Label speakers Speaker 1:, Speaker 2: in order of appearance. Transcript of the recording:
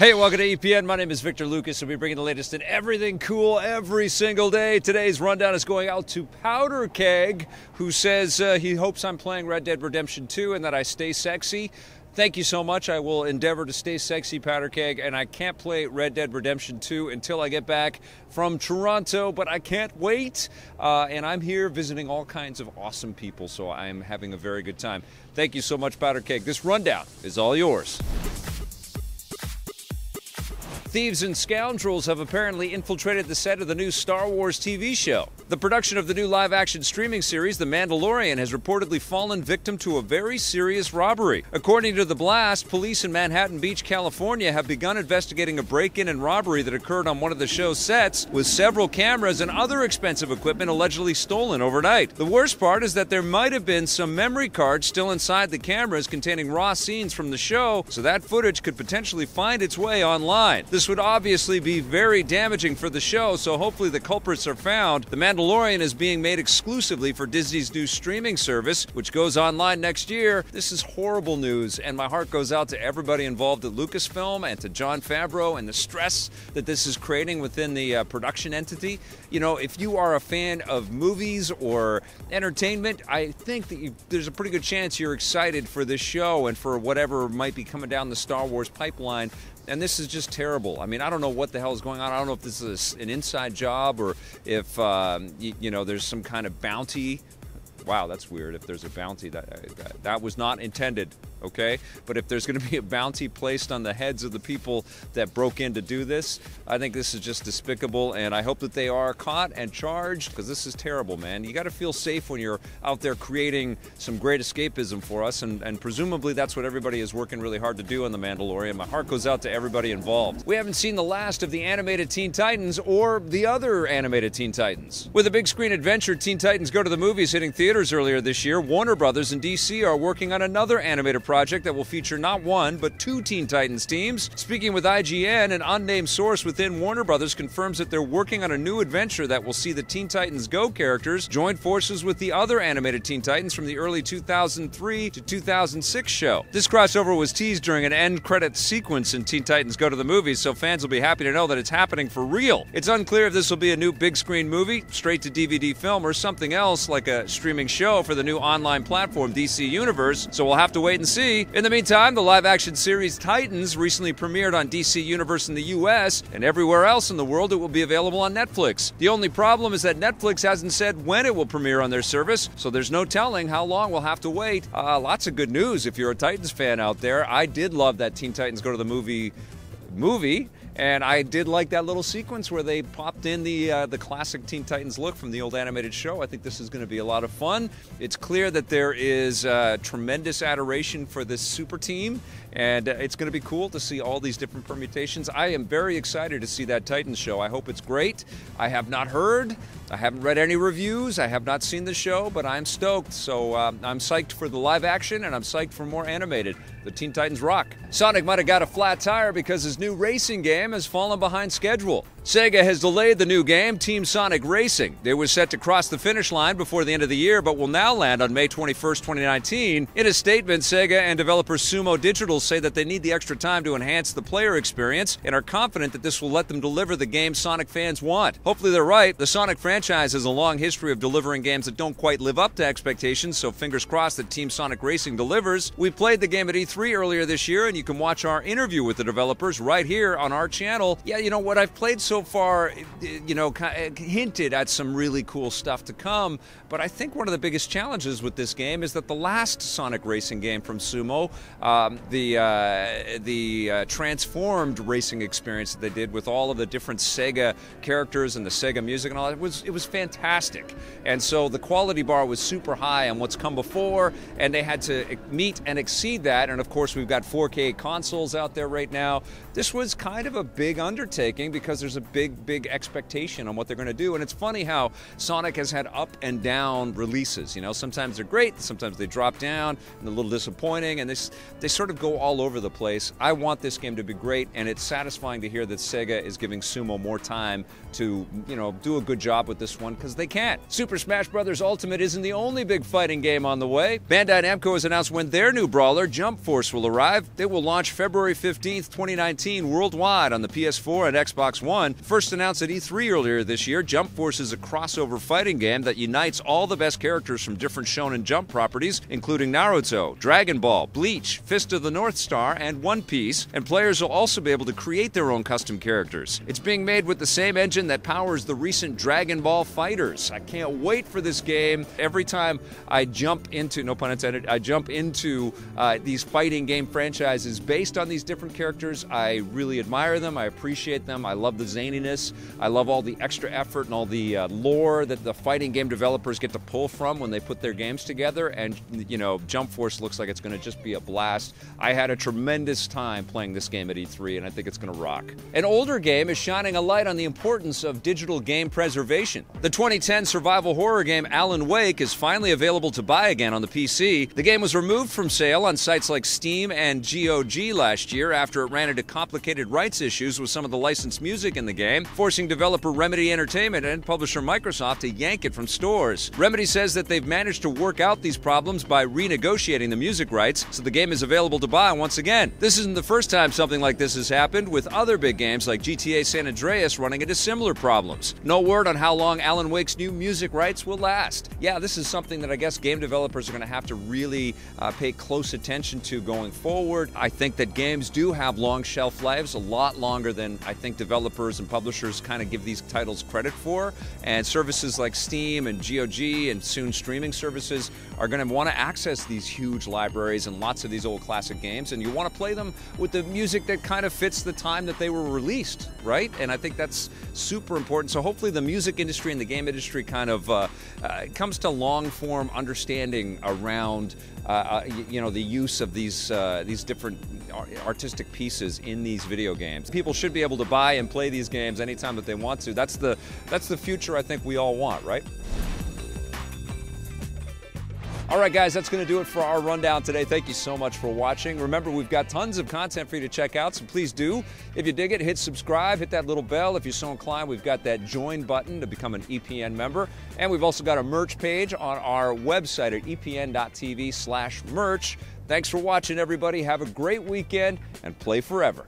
Speaker 1: Hey, welcome to EPN. My name is Victor Lucas, and we're bringing the latest in everything cool every single day. Today's rundown is going out to Powder Keg, who says he hopes I'm playing Red Dead Redemption 2 and that I stay sexy. Thank you so much. I will endeavor to stay sexy, Powder Keg, and I can't play Red Dead Redemption 2 until I get back from Toronto, but I can't wait. And I'm here visiting all kinds of awesome people, so I'm having a very good time. Thank you so much, Powder Keg. This rundown is all yours. Thieves and scoundrels have apparently infiltrated the set of the new Star Wars TV show. The production of the new live-action streaming series, The Mandalorian, has reportedly fallen victim to a very serious robbery. According to The Blast, police in Manhattan Beach, California have begun investigating a break-in and robbery that occurred on one of the show's sets, with several cameras and other expensive equipment allegedly stolen overnight. The worst part is that there might have been some memory cards still inside the cameras containing raw scenes from the show, so that footage could potentially find its way online. This would obviously be very damaging for the show, so hopefully the culprits are found. The Mandalorian is being made exclusively for Disney's new streaming service, which goes online next year. This is horrible news, and my heart goes out to everybody involved at Lucasfilm and to Jon Favreau and the stress that this is creating within the production entity. You know, if you are a fan of movies or entertainment, I think that there's a pretty good chance you're excited for this show and for whatever might be coming down the Star Wars pipeline. And this is just terrible. I mean, I don't know what the hell is going on. I don't know if this is an inside job or if, you know, there's some kind of bounty. Wow, that's weird. If there's a bounty, that was not intended, okay? But if there's going to be a bounty placed on the heads of the people that broke in to do this, I think this is just despicable, and I hope that they are caught and charged, because this is terrible, man. You got to feel safe when you're out there creating some great escapism for us, and presumably that's what everybody is working really hard to do on The Mandalorian. My heart goes out to everybody involved. We haven't seen the last of the animated Teen Titans or the other animated Teen Titans. With a big screen adventure, Teen Titans Go to the Movies hitting theaters earlier this year, Warner Brothers and DC are working on another animated project that will feature not one, but two Teen Titans teams. Speaking with IGN, an unnamed source within Warner Brothers confirms that they're working on a new adventure that will see the Teen Titans Go characters join forces with the other animated Teen Titans from the early 2003 to 2006 show. This crossover was teased during an end credits sequence in Teen Titans Go to the Movies, so fans will be happy to know that it's happening for real. It's unclear if this will be a new big screen movie, straight to DVD film, or something else like a streaming show for the new online platform DC Universe, so we'll have to wait and see. In the meantime, the live-action series Titans recently premiered on DC Universe in the US, and everywhere else in the world it will be available on Netflix. The only problem is that Netflix hasn't said when it will premiere on their service, so there's no telling how long we'll have to wait. Lots of good news if you're a Titans fan out there. I did love that Teen Titans Go to the movie, and I did like that little sequence where they popped in the classic Teen Titans look from the old animated show. I think this is going to be a lot of fun. It's clear that there is tremendous adoration for this super team, and it's going to be cool to see all these different permutations. I am very excited to see that Titans show. I hope it's great. I have not heard. I haven't read any reviews. I have not seen the show, but I'm stoked. So I'm psyched for the live action, and I'm psyched for more animated. The Teen Titans rock. Sonic might have got a flat tire because his new racing game has fallen behind schedule. Sega has delayed the new game, Team Sonic Racing. It was set to cross the finish line before the end of the year, but will now land on May 21st, 2019. In a statement, Sega and developer Sumo Digital say that they need the extra time to enhance the player experience and are confident that this will let them deliver the game Sonic fans want. Hopefully they're right. The Sonic franchise has a long history of delivering games that don't quite live up to expectations, so fingers crossed that Team Sonic Racing delivers. We played the game at E3 earlier this year, and you can watch our interview with the developers right here on our channel. Yeah, you know what I've played so far, you know, hinted at some really cool stuff to come, but I think one of the biggest challenges with this game is that the last Sonic Racing game from Sumo, the transformed racing experience that they did with all of the different Sega characters and the Sega music and all that, it was fantastic. And so the quality bar was super high on what's come before, and they had to meet and exceed that. And of course, we've got 4K consoles out there right now. This was kind of a big undertaking because there's a big expectation on what they're going to do. And it's funny how Sonic has had up and down releases. You know, sometimes they're great, sometimes they drop down and a little disappointing, and they sort of go all over the place. I want this game to be great, and it's satisfying to hear that Sega is giving Sumo more time to, you know, do a good job with this one, because they can. Super Smash Bros. Ultimate isn't the only big fighting game on the way. Bandai Namco has announced when their new brawler, Jump Force, will arrive. It will launch February 15th, 2019 worldwide on the PS4 and Xbox One. First announced at E3 earlier this year, Jump Force is a crossover fighting game that unites all the best characters from different Shōnen Jump properties, including Naruto, Dragon Ball, Bleach, Fist of the North Star, and One Piece, and players will also be able to create their own custom characters. It's being made with the same engine that powers the recent Dragon Ball FighterZ. I can't wait for this game. Every time I jump into, no pun intended, I jump into these fighting game franchises based on these different characters, I really admire them, I appreciate them, I love the zaniness, I love all the extra effort and all the lore that the fighting game developers get to pull from when they put their games together, and, you know, Jump Force looks like it's going to just be a blast. I had a tremendous time playing this game at E3, and I think it's going to rock. An older game is shining a light on the importance of digital game preservation. The 2010 survival horror game Alan Wake is finally available to buy again on the PC. The game was removed from sale on sites like Steam and GOG last year after it ran into complicated rights issues with some of the licensed music in the game, forcing developer Remedy Entertainment and publisher Microsoft to yank it from stores. Remedy says that they've managed to work out these problems by renegotiating the music rights, so the game is available to buy once again. This isn't the first time something like this has happened, with other big games like GTA San Andreas running into similar problems. No word on how long Alan Wake's new music rights will last. Yeah, this is something that I guess game developers are going to have to really pay close attention to going forward. I think that games do have long shelf lives, a lot longer than I think developers and publishers kind of give these titles credit for, and services like Steam and GOG and soon streaming services are going to want to access these huge libraries and lots of these old classic games, and you want to play them with the music that kind of fits the time that they were released, right? And I think that's super important. So hopefully the music industry and the game industry kind of comes to long-form understanding around you know, the use of these different artistic pieces in these video games. People should be able to buy and play these games anytime that they want to. That's the future I think we all want, right? All right, guys, that's going to do it for our rundown today. Thank you so much for watching. Remember, we've got tons of content for you to check out, so please do. If you dig it, hit subscribe, hit that little bell. If you're so inclined, we've got that join button to become an EPN member. And we've also got a merch page on our website at epn.tv/merch. Thanks for watching, everybody. Have a great weekend and play forever.